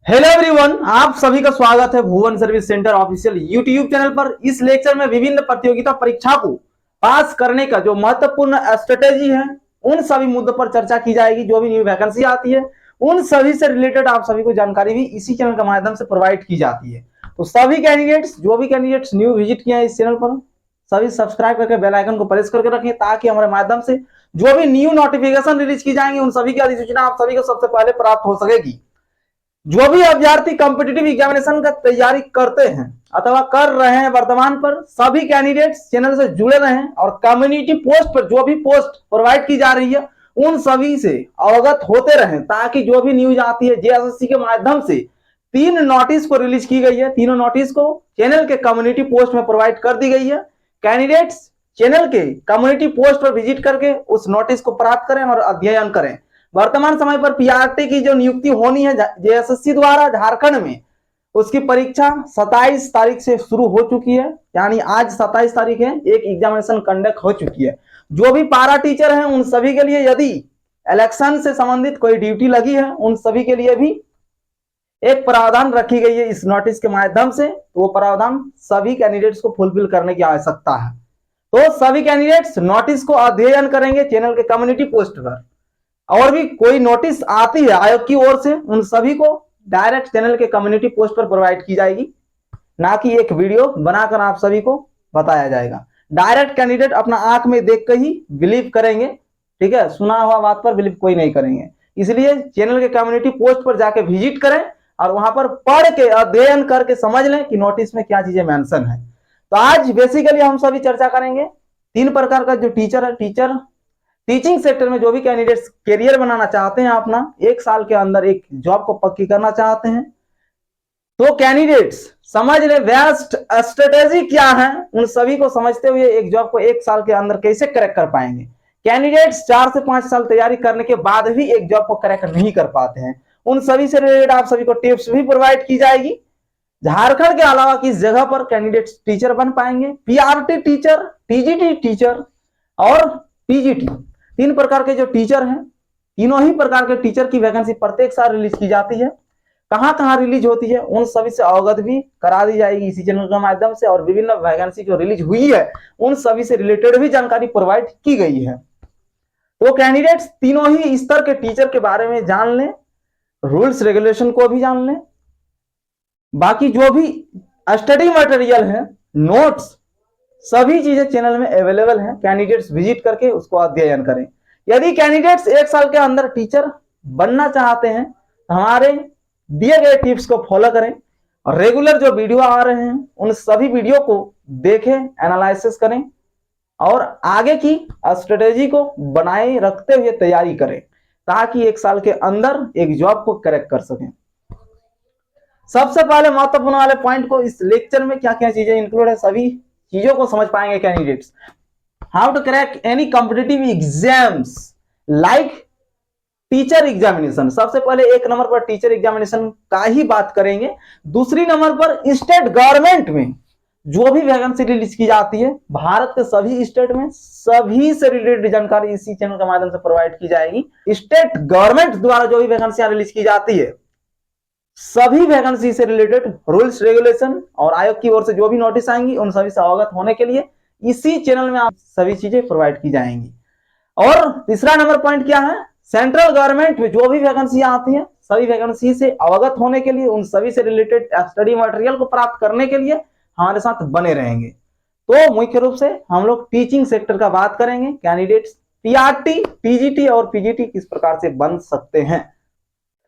Hello everyone, आप सभी का स्वागत है Bhuvan service centre official YouTube channel पर। इस लेक्चर में विभिन्न प्रतियोगिता परीक्षा को पास करने का जो महत्वपूर्ण स्ट्रेटेजी है उन सभी मुद्दों पर चर्चा की जाएगी। जो भी न्यू वैकेंसी आती है उन सभी से रिलेटेड आप सभी को जानकारी भी इसी चैनल के माध्यम से प्रोवाइड की जाती है। तो सभी कैंडिडेट्स जो भी कैंडिडेट्स न्यू विजिट किए हैं इस चैनल पर, सभी सब्सक्राइब करके बेल आइकन को प्रेस करके रखें ताकि हमारे माध्यम से जो भी न्यू नोटिफिकेशन रिलीज की जाएंगी उन सभी की अधिसूचना आप सभी को सबसे पहले प्राप्त हो सकेगी। जो भी अभ्यर्थी कॉम्पिटिटिव एग्जामिनेशन का तैयारी करते हैं अथवा कर रहे हैं वर्तमान पर, सभी कैंडिडेट्स चैनल से जुड़े रहें और कम्युनिटी पोस्ट पर जो भी पोस्ट प्रोवाइड की जा रही है उन सभी से अवगत होते रहें ताकि जो भी न्यूज आती है जेएसएससी के माध्यम से 3 नोटिस को रिलीज की गई है। तीनों नोटिस को चैनल के कम्युनिटी पोस्ट में प्रोवाइड कर दी गई है। कैंडिडेट्स चैनल के कम्युनिटी पोस्ट पर विजिट करके उस नोटिस को प्राप्त करें और अध्ययन करें। वर्तमान समय पर पीआरटी की जो नियुक्ति होनी है जेएसएससी द्वारा झारखंड में, उसकी परीक्षा 27 तारीख से शुरू हो चुकी है। यानी आज 27 तारीख है, एक एग्जामिनेशन कंडक्ट हो चुकी है। जो भी पारा टीचर हैं उन सभी के लिए यदि इलेक्शन से संबंधित कोई ड्यूटी लगी है उन सभी के लिए भी एक प्रावधान रखी गई है इस नोटिस के माध्यम से। तो वो प्रावधान सभी कैंडिडेट्स को फुलफिल करने की आवश्यकता है। तो सभी कैंडिडेट्स नोटिस को अध्ययन करेंगे चैनल के कम्युनिटी पोस्ट पर। और भी कोई नोटिस आती है आयोग की ओर से उन सभी को डायरेक्ट चैनल के कम्युनिटी पोस्ट पर प्रोवाइड की जाएगी, ना कि एक वीडियो बनाकर आप सभी को बताया जाएगा। डायरेक्ट कैंडिडेट अपना आंख में देख कर ही बिलीव करेंगे, ठीक है। सुना हुआ बात पर बिलीव कोई नहीं करेंगे। इसलिए चैनल के कम्युनिटी पोस्ट पर जाके विजिट करें और वहां पर पढ़ के अध्ययन करके समझ लें कि नोटिस में क्या चीजें मेंशन है। तो आज बेसिकली हम सभी चर्चा करेंगे 3 प्रकार का जो टीचर है, टीचिंग सेक्टर में जो भी कैंडिडेट्स करियर बनाना चाहते हैं, अपना 1 साल के अंदर एक जॉब को पक्की करना चाहते हैं, तो कैंडिडेट्स समझ ले बेस्ट स्ट्रेटेजी क्या है। उन सभी को समझते हुए एक जॉब को 1 साल के अंदर कैसे क्रैक कर पाएंगे। कैंडिडेट्स 4 से 5 साल तैयारी करने के बाद भी एक जॉब को क्रैक नहीं कर पाते हैं, उन सभी से रिलेटेड आप सभी को टिप्स भी प्रोवाइड की जाएगी। झारखंड के अलावा किस जगह पर कैंडिडेट्स टीचर बन पाएंगे, पीआरटी टीचर, टीजीटी टीचर और पीजीटी, 3 प्रकार के जो टीचर हैं, तीनों ही प्रकार के टीचर की वैकेंसी प्रत्येक साल रिलीज की जाती है। कहां कहां रिलीज होती है उन सभी से अवगत भी करा दी जाएगी इसी चैनल के माध्यम से। और विभिन्न वैकेंसी जो रिलीज हुई है उन सभी से रिलेटेड भी जानकारी प्रोवाइड की गई है। तो कैंडिडेट्स तीनों ही स्तर के टीचर के बारे में जान लें, रूल्स रेगुलेशन को भी जान लें। बाकी जो भी स्टडी मटेरियल है, नोट्स, सभी चीजें चैनल में अवेलेबल हैं। कैंडिडेट्स विजिट करके उसको अध्ययन करें। यदि कैंडिडेट्स 1 साल के अंदर टीचर बनना चाहते हैं तो हमारे दिए गए टिप्स को फॉलो करें और रेगुलर जो वीडियो आ रहे हैं उन सभी वीडियो को देखें, एनालिसिस करें और आगे की स्ट्रेटेजी को बनाए रखते हुए तैयारी करें ताकि 1 साल के अंदर एक जॉब को क्रैक कर सकें। सबसे पहले महत्वपूर्ण वाले पॉइंट को, इस लेक्चर में क्या क्या चीजें इंक्लूड है सभी चीजों को समझ पाएंगे candidates. How to crack any competitive exams like teacher examination. सबसे पहले 1 नंबर पर टीचर एग्जामिनेशन का ही बात करेंगे। दूसरी नंबर पर स्टेट गवर्नमेंट में जो भी वैकेंसी रिलीज की जाती है भारत के सभी स्टेट में, सभी से रिलेटेड जानकारी इसी चैनल के माध्यम से प्रोवाइड की जाएगी। स्टेट गवर्नमेंट द्वारा जो भी वैकेंसियां रिलीज की जाती है सभी वैकेंसी से रिलेटेड रूल्स रेगुलेशन और आयोग की ओर से जो भी नोटिस आएंगी उन सभी से अवगत होने के लिए इसी चैनल में आप सभी चीजें प्रोवाइड की जाएंगी। और तीसरा नंबर पॉइंट क्या है, सेंट्रल गवर्नमेंट में जो भी वैकेंसी आती है सभी वैकेंसी से अवगत होने के लिए, उन सभी से रिलेटेड स्टडी मटेरियल को प्राप्त करने के लिए हमारे साथ बने रहेंगे। तो मुख्य रूप से हम लोग टीचिंग सेक्टर का बात करेंगे। कैंडिडेट्स पीआरटी, टीजीटी और पीजीटी किस प्रकार से बन सकते हैं।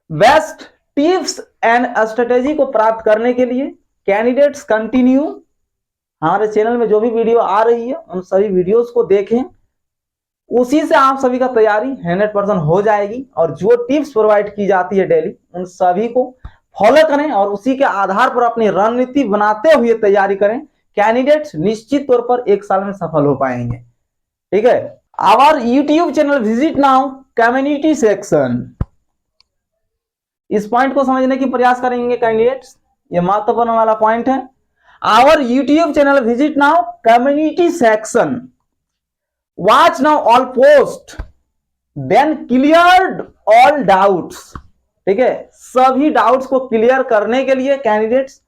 बेस्ट टिप्स एंड स्ट्रेटेजी को प्राप्त करने के लिए कैंडिडेट्स कंटिन्यू हमारे चैनल में जो भी वीडियो आ रही है उन सभी वीडियोस को देखें, उसी से आप सभी का तैयारी 100% हो जाएगी। और जो टिप्स प्रोवाइड की जाती है डेली उन सभी को फॉलो करें और उसी के आधार पर अपनी रणनीति बनाते हुए तैयारी करें। कैंडिडेट्स निश्चित तौर पर 1 साल में सफल हो पाएंगे, ठीक है। Our YouTube channel visit now community section, इस पॉइंट को समझने की प्रयास करेंगे कैंडिडेट्स, ये महत्वपूर्ण वाला पॉइंट है। Our YouTube channel visit now community section, watch now all post, then cleared all doubts, ठीक है। सभी डाउट्स को क्लियर करने के लिए कैंडिडेट्स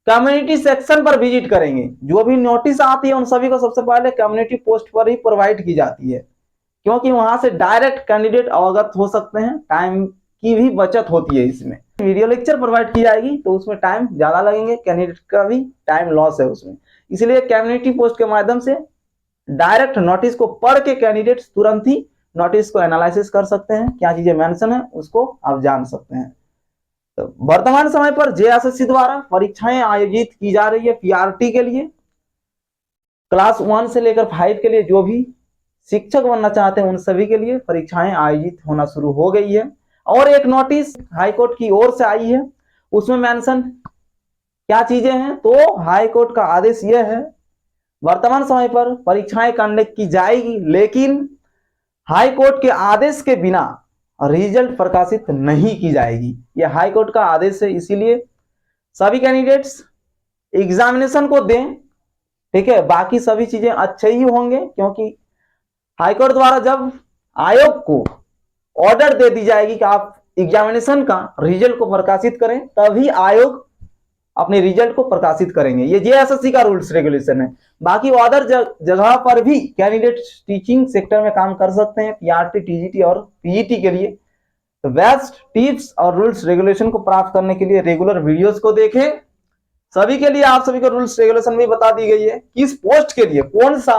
कम्युनिटी सेक्शन पर विजिट करेंगे। जो भी नोटिस आती है उन सभी को सबसे पहले कम्युनिटी पोस्ट पर ही प्रोवाइड की जाती है, क्योंकि वहां से डायरेक्ट कैंडिडेट अवगत हो सकते हैं। टाइम की भी बचत होती है इसमें। वीडियो लेक्चर प्रोवाइड की जाएगी तो उसमें टाइम ज्यादा लगेंगे, कैंडिडेट का भी टाइम लॉस है उसमें। इसलिए कम्युनिटी पोस्ट के माध्यम से डायरेक्ट नोटिस को पढ़ के कैंडिडेट्स तुरंत ही नोटिस को एनालिसिस कर सकते हैं, क्या चीजें मेंशन है उसको आप जान सकते हैं। तो वर्तमान समय पर जेएसएससी द्वारा परीक्षाएं आयोजित की जा रही है पीआरटी के लिए। क्लास 1 से लेकर 5 के लिए जो भी शिक्षक बनना चाहते हैं उन सभी के लिए परीक्षाएं आयोजित होना शुरू हो गई है। और एक नोटिस हाईकोर्ट की ओर से आई है, उसमें मेंशन क्या चीजें हैं। तो हाईकोर्ट का आदेश यह है, वर्तमान समय पर परीक्षाएं कंडक्ट की जाएगी, लेकिन हाईकोर्ट के आदेश के बिना रिजल्ट प्रकाशित नहीं की जाएगी। यह हाईकोर्ट का आदेश है, इसीलिए सभी कैंडिडेट्स एग्जामिनेशन को दें, ठीक है। बाकी सभी चीजें अच्छे ही होंगे, क्योंकि हाईकोर्ट द्वारा जब आयोग को ऑर्डर दे दी जाएगी कि आप एग्जामिनेशन का रिजल्ट को प्रकाशित करें, तभी आयोग अपने रिजल्ट को प्रकाशित करेंगे। ये जेएसएससी का रूल्स रेगुलेशन है। बाकी अदर जगह पर भी कैंडिडेट टीचिंग सेक्टर में काम कर सकते हैं, पीआरटी, टीजीटी और पीईटी के लिए। तो बेस्ट टिप्स और रूल्स रेगुलेशन को प्राप्त करने के लिए रेगुलर वीडियोस को देखें। सभी के लिए आप सभी को रूल्स रेगुलेशन भी बता दी गई है, किस पोस्ट के लिए कौन सा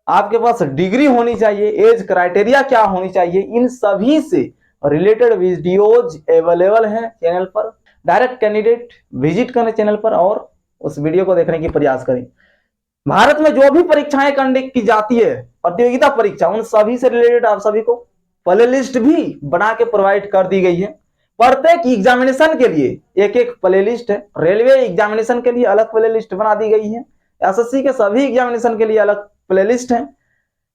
आपके पास डिग्री होनी चाहिए, एज क्राइटेरिया क्या होनी चाहिए, इन सभी से रिलेटेड वीडियोज अवेलेबल हैं चैनल पर। डायरेक्ट कैंडिडेट विजिट करें चैनल पर और उस वीडियो को देखने की प्रयास करें। भारत में जो भी परीक्षाएं कंडक्ट की जाती है, प्रतियोगिता परीक्षा, उन सभी से रिलेटेड आप सभी को प्ले लिस्ट भी बना के प्रोवाइड कर दी गई है। प्रत्येक एग्जामिनेशन के लिए एक एक प्ले लिस्ट है। रेलवे एग्जामिनेशन के लिए अलग प्ले लिस्ट बना दी गई है, एसएससी के सभी एग्जामिनेशन के लिए अलग प्ले लिस्ट है।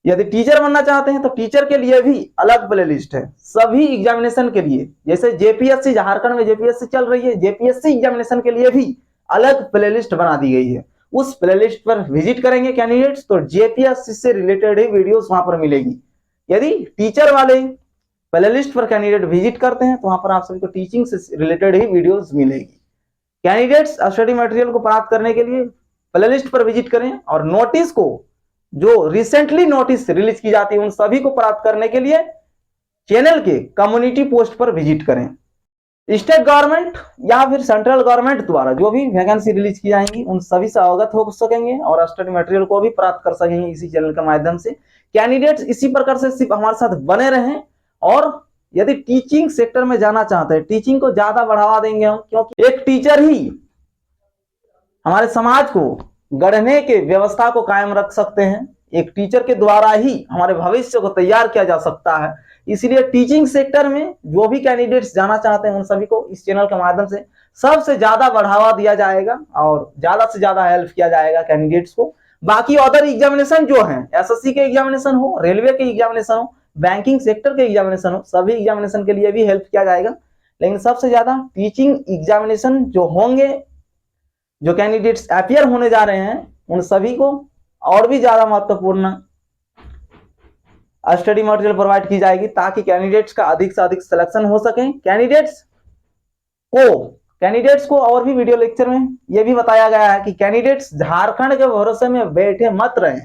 यदि टीचर बनना चाहते हैं तो टीचर के लिए भी अलग प्ले लिस्ट है। सभी एग्जामिनेशन के लिए, जैसे जेपीएससी, झारखंड में जेपीएससी चल रही है, जेपीएससी एग्जामिनेशन के लिए भी अलग प्ले लिस्ट बना दी गई है। उस प्ले लिस्ट पर विजिट करेंगे कैंडिडेट्स तो जेपीएससी से रिलेटेड ही वीडियोस वहां पर मिलेगी। यदि टीचर वाले प्ले लिस्ट पर कैंडिडेट विजिट करते हैं तो वहां पर आप सभी को टीचिंग से रिलेटेड ही वीडियोस मिलेगी। कैंडिडेट्स स्टडी मटेरियल को प्राप्त करने के लिए प्ले लिस्ट पर विजिट करें और नोटिस को, जो रिसेंटली नोटिस रिलीज की जाती है, उन सभी को प्राप्त करने के लिए चैनल के कम्युनिटी पोस्ट पर विजिट करें। स्टेट गवर्नमेंट या फिर सेंट्रल गवर्नमेंट द्वारा जो भी वैकेंसी रिलीज की जाएंगी उन सभी से अवगत हो सकेंगे और स्टडी मटेरियल को भी प्राप्त कर सकेंगे इसी चैनल के माध्यम से। कैंडिडेट्स इसी प्रकार से सिर्फ हमारे साथ बने रहें। और यदि टीचिंग सेक्टर में जाना चाहते हैं, टीचिंग को ज्यादा बढ़ावा देंगे हम, क्योंकि एक टीचर ही हमारे समाज को गढ़ने के व्यवस्था को कायम रख सकते हैं। एक टीचर के द्वारा ही हमारे भविष्य को तैयार किया जा सकता है। इसीलिए टीचिंग सेक्टर में जो भी कैंडिडेट्स जाना चाहते हैं उन सभी को इस चैनल के माध्यम से सबसे ज्यादा बढ़ावा दिया जाएगा और ज्यादा से ज्यादा हेल्प किया जाएगा कैंडिडेट्स को। बाकी अदर एग्जामिनेशन जो हैं, एसएससी के एग्जामिनेशन हो, रेलवे के एग्जामिनेशन हो, बैंकिंग सेक्टर के एग्जामिनेशन हो, सभी एग्जामिनेशन के लिए भी हेल्प किया जाएगा। लेकिन सबसे ज्यादा टीचिंग एग्जामिनेशन जो होंगे, जो कैंडिडेट्स अपियर होने जा रहे हैं, उन सभी को और भी ज्यादा महत्वपूर्ण स्टडी मटेरियल प्रोवाइड की जाएगी ताकि कैंडिडेट्स का अधिक से अधिक सिलेक्शन हो सके। कैंडिडेट्स को और भी वीडियो लेक्चर में यह भी बताया गया है कि कैंडिडेट्स झारखंड के भरोसे में बैठे मत रहें।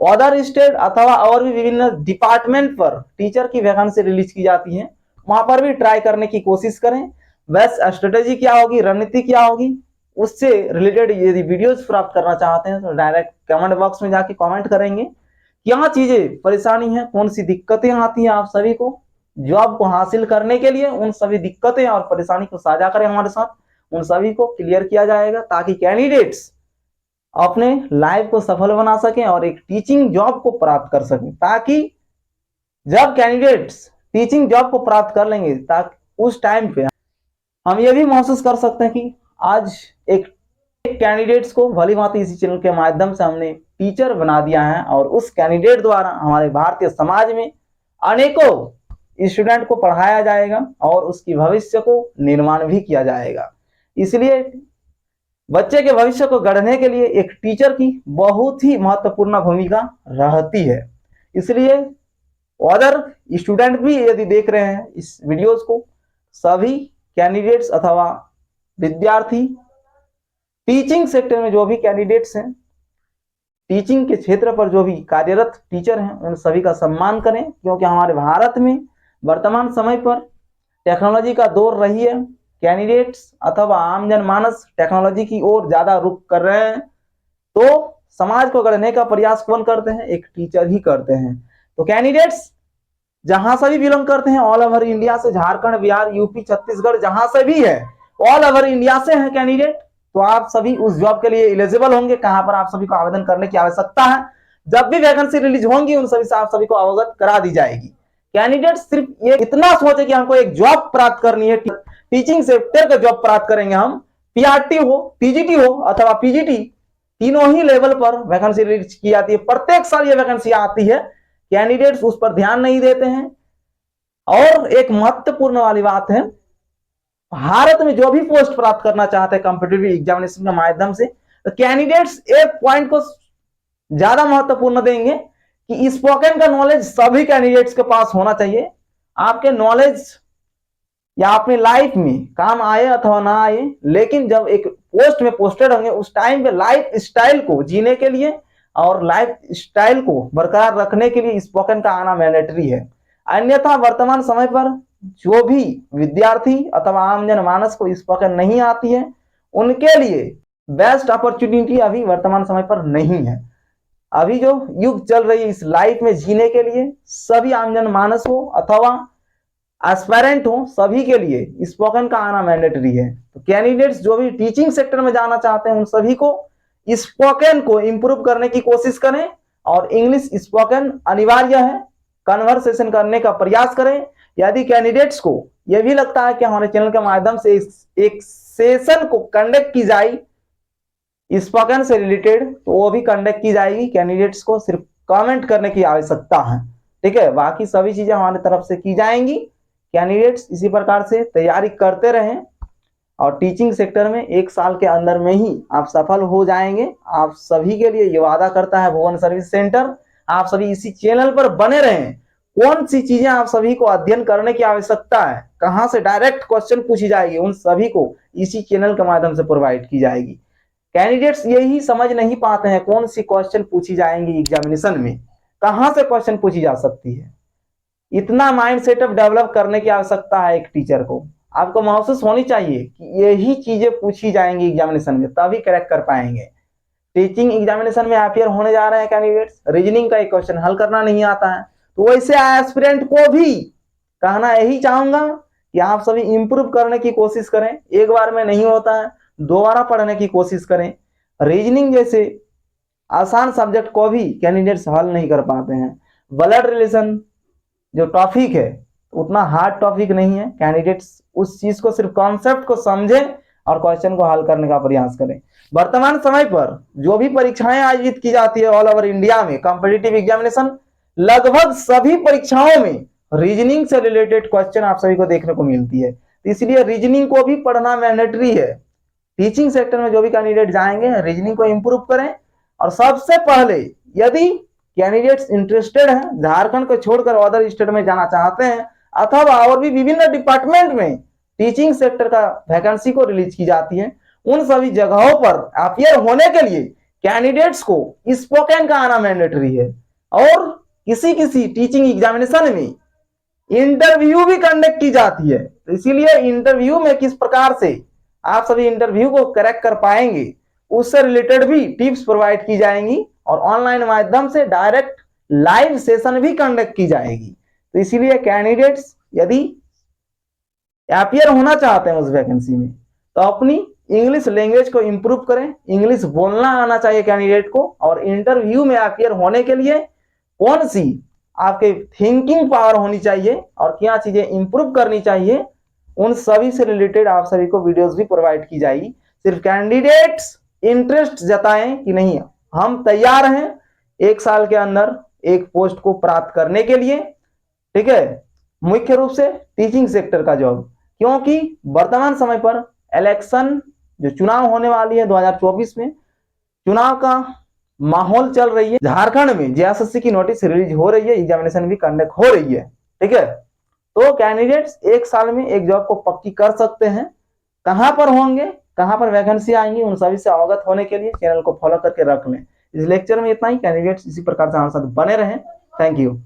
अदर स्टेट अथवा और भी विभिन्न डिपार्टमेंट पर टीचर की वैकेंसी रिलीज की जाती है, वहां पर भी ट्राई करने की कोशिश करें। बेस्ट स्ट्रेटेजी क्या होगी, रणनीति क्या होगी, उससे रिलेटेड यदि वीडियोस प्राप्त करना चाहते हैं तो डायरेक्ट कमेंट बॉक्स में जाके कमेंट करेंगे। क्या चीजें परेशानी है, कौन सी दिक्कतें आती हैं आप सभी को जॉब को हासिल करने के लिए, उन सभी दिक्कतें और परेशानी को साझा करें हमारे साथ। उन सभी को क्लियर किया जाएगा ताकि कैंडिडेट्स अपने लाइफ को सफल बना सकें और एक टीचिंग जॉब को प्राप्त कर सकें। ताकि जब कैंडिडेट्स टीचिंग जॉब को प्राप्त कर लेंगे ताकि उस टाइम पे हम ये भी महसूस कर सकते हैं कि आज एक कैंडिडेट्स को भली भांति इसी चैनल के माध्यम से हमने टीचर बना दिया है और उस कैंडिडेट द्वारा हमारे भारतीय समाज में अनेकों स्टूडेंट को पढ़ाया जाएगा और उसकी भविष्य को निर्माण भी किया जाएगा। इसलिए बच्चे के भविष्य को गढ़ने के लिए एक टीचर की बहुत ही महत्वपूर्ण भूमिका रहती है। इसलिए अदर स्टूडेंट भी यदि देख रहे हैं इस वीडियोस को, सभी कैंडिडेट्स अथवा विद्यार्थी टीचिंग सेक्टर में जो भी कैंडिडेट्स हैं, टीचिंग के क्षेत्र पर जो भी कार्यरत टीचर हैं, उन सभी का सम्मान करें, क्योंकि हमारे भारत में वर्तमान समय पर टेक्नोलॉजी का दौर रही है। कैंडिडेट्स अथवा आम जनमानस टेक्नोलॉजी की ओर ज्यादा रुख कर रहे हैं, तो समाज को गढ़ने का प्रयास कौन करते हैं? एक टीचर ही करते हैं। तो कैंडिडेट्स जहां से भी बिलोंग करते हैं, ऑल ओवर इंडिया से, झारखंड, बिहार, यूपी, छत्तीसगढ़, जहां से भी है, ऑल ओवर इंडिया से हैं कैंडिडेट, तो आप सभी उस जॉब के लिए एलिजिबल होंगे। कहां पर आप सभी को आवेदन करने की आवश्यकता है? जब भी वैकेंसी रिलीज होंगी उन सभी से आप सभी को अवगत करा दी जाएगी। कैंडिडेट सिर्फ ये इतना सोचे कि हमको एक जॉब प्राप्त करनी है, टीचिंग सेक्टर का जॉब प्राप्त करेंगे हम, पीआरटी हो, पीजीटी हो अथवा पीजीटी, तीनों ही लेवल पर वैकेंसी रिलीज की जाती है। प्रत्येक साल ये वैकेंसी आती है, कैंडिडेट्स उस पर ध्यान नहीं देते हैं। और एक महत्वपूर्ण वाली बात है, भारत में जो भी पोस्ट प्राप्त करना चाहते हैं कॉम्पिटिटिव एग्जामिनेशन के माध्यम से, तो कैंडिडेट्स एक पॉइंट को ज्यादा महत्वपूर्ण देंगे कि स्पोकन का नॉलेज सभी कैंडिडेट्स के पास होना चाहिए। आपके नॉलेज या अपनी लाइफ में काम आए अथवा ना आए, लेकिन जब एक पोस्ट में पोस्टेड होंगे उस टाइम पे लाइफ स्टाइल को जीने के लिए और लाइफ स्टाइल को बरकरार रखने के लिए स्पोकन का आना मैंडेटरी है। अन्यथा वर्तमान समय पर जो भी विद्यार्थी अथवा आम जनमानस को स्पोकन नहीं आती है, उनके लिए बेस्ट अपॉर्चुनिटी अभी वर्तमान समय पर नहीं है। अभी जो युग चल रही है इस लाइफ में जीने के लिए सभी आम जनमानस हो अथवा एस्पायरेंट हो, सभी के लिए स्पोकन का आना मैंडेटरी है। तो कैंडिडेट्स जो भी टीचिंग सेक्टर में जाना चाहते हैं उन सभी को स्पोकन को इंप्रूव करने की कोशिश करें, और इंग्लिश स्पोकन अनिवार्य है, कन्वर्सेशन करने का प्रयास करें। यदि कैंडिडेट्स को यह भी लगता है कि हमारे चैनल के माध्यम से एक सेशन को कंडक्ट की जाए स्पोकन से रिलेटेड, तो वो भी कंडक्ट की जाएगी। कैंडिडेट्स को सिर्फ कमेंट करने की आवश्यकता है, ठीक है, बाकी सभी चीजें हमारी तरफ से की जाएंगी। कैंडिडेट्स इसी प्रकार से तैयारी करते रहें और टीचिंग सेक्टर में 1 साल के अंदर में ही आप सफल हो जाएंगे। आप सभी के लिए ये वादा करता है भुवन सर्विस सेंटर। आप सभी इसी चैनल पर बने रहें। कौन सी चीजें आप सभी को अध्ययन करने की आवश्यकता है, कहां से डायरेक्ट क्वेश्चन पूछी जाएगी, उन सभी को इसी चैनल के माध्यम से प्रोवाइड की जाएगी। कैंडिडेट्स यही समझ नहीं पाते हैं कौन सी क्वेश्चन पूछी जाएंगी एग्जामिनेशन में, कहां से क्वेश्चन पूछी जा सकती है। इतना माइंड सेटअप डेवलप करने की आवश्यकता है एक टीचर को। आपको महसूस होनी चाहिए कि यही चीजें पूछी जाएंगी एग्जामिनेशन में, तभी करेक्ट कर पाएंगे। टीचिंग एग्जामिनेशन में अपियर होने जा रहे हैं कैंडिडेट्स, रीजनिंग का एक क्वेश्चन हल करना नहीं आता है, तो वैसे एस्पिरेंट को भी कहना यही चाहूंगा कि आप सभी इंप्रूव करने की कोशिश करें। एक बार में नहीं होता है, दोबारा पढ़ने की कोशिश करें। रीजनिंग जैसे आसान सब्जेक्ट को भी कैंडिडेट्स हल नहीं कर पाते हैं। ब्लड रिलेशन जो टॉपिक है उतना हार्ड टॉपिक नहीं है। कैंडिडेट्स उस चीज को सिर्फ कॉन्सेप्ट को समझें और क्वेश्चन को हल करने का प्रयास करें। वर्तमान समय पर जो भी परीक्षाएं आयोजित की जाती है ऑल ओवर इंडिया में कॉम्पिटिटिव एग्जामिनेशन, लगभग सभी परीक्षाओं में रीजनिंग से रिलेटेड क्वेश्चन आप सभी को देखने को मिलती है। तो इसलिए रीजनिंग को भी पढ़ना मैंडेटरी है। टीचिंग सेक्टर में जो भी कैंडिडेट जाएंगे रीजनिंग को इंप्रूव करें। और सबसे पहले यदि कैंडिडेट्स इंटरेस्टेड हैं, झारखंड को छोड़कर अदर स्टेट में जाना चाहते हैं अथवा और भी विभिन्न डिपार्टमेंट में टीचिंग सेक्टर का वैकेंसी को रिलीज की जाती है, उन सभी जगहों पर अपियर होने के लिए कैंडिडेट्स को स्पोकन का आना मैंडेटरी है। और किसी किसी टीचिंग एग्जामिनेशन में इंटरव्यू भी कंडक्ट की जाती है, तो इसीलिए इंटरव्यू में किस प्रकार से आप सभी इंटरव्यू को करेक्ट कर पाएंगे उससे रिलेटेड भी टिप्स प्रोवाइड की जाएंगी, और ऑनलाइन माध्यम से डायरेक्ट लाइव सेशन भी कंडक्ट की जाएगी। तो इसीलिए कैंडिडेट्स यदि अपियर होना चाहते हैं उस वैकेंसी में, तो अपनी इंग्लिश लैंग्वेज को इंप्रूव करें। इंग्लिश बोलना आना चाहिए कैंडिडेट को, और इंटरव्यू में अपियर होने के लिए कौन सी आपके थिंकिंग पावर होनी चाहिए और क्या चीजें इंप्रूव करनी चाहिए, उन सभी से रिलेटेड आप सभी को वीडियोस भी प्रोवाइड की जाएगी। सिर्फ कैंडिडेट्स इंटरेस्ट जताएं कि नहीं हम तैयार हैं 1 साल के अंदर एक पोस्ट को प्राप्त करने के लिए, ठीक है, मुख्य रूप से टीचिंग सेक्टर का जॉब। क्योंकि वर्तमान समय पर इलेक्शन जो चुनाव होने वाली है 2024 में, चुनाव का माहौल चल रही है। झारखंड में जेएसएससी की नोटिस रिलीज हो रही है, एग्जामिनेशन भी कंडक्ट हो रही है, ठीक है। तो कैंडिडेट्स 1 साल में एक जॉब को पक्की कर सकते हैं। कहां पर होंगे, कहां पर वैकेंसी आएंगी, उन सभी से अवगत होने के लिए चैनल को फॉलो करके रख लें। इस लेक्चर में इतना ही। कैंडिडेट्स इसी प्रकार से हमारे साथ बने रहें। Thank you.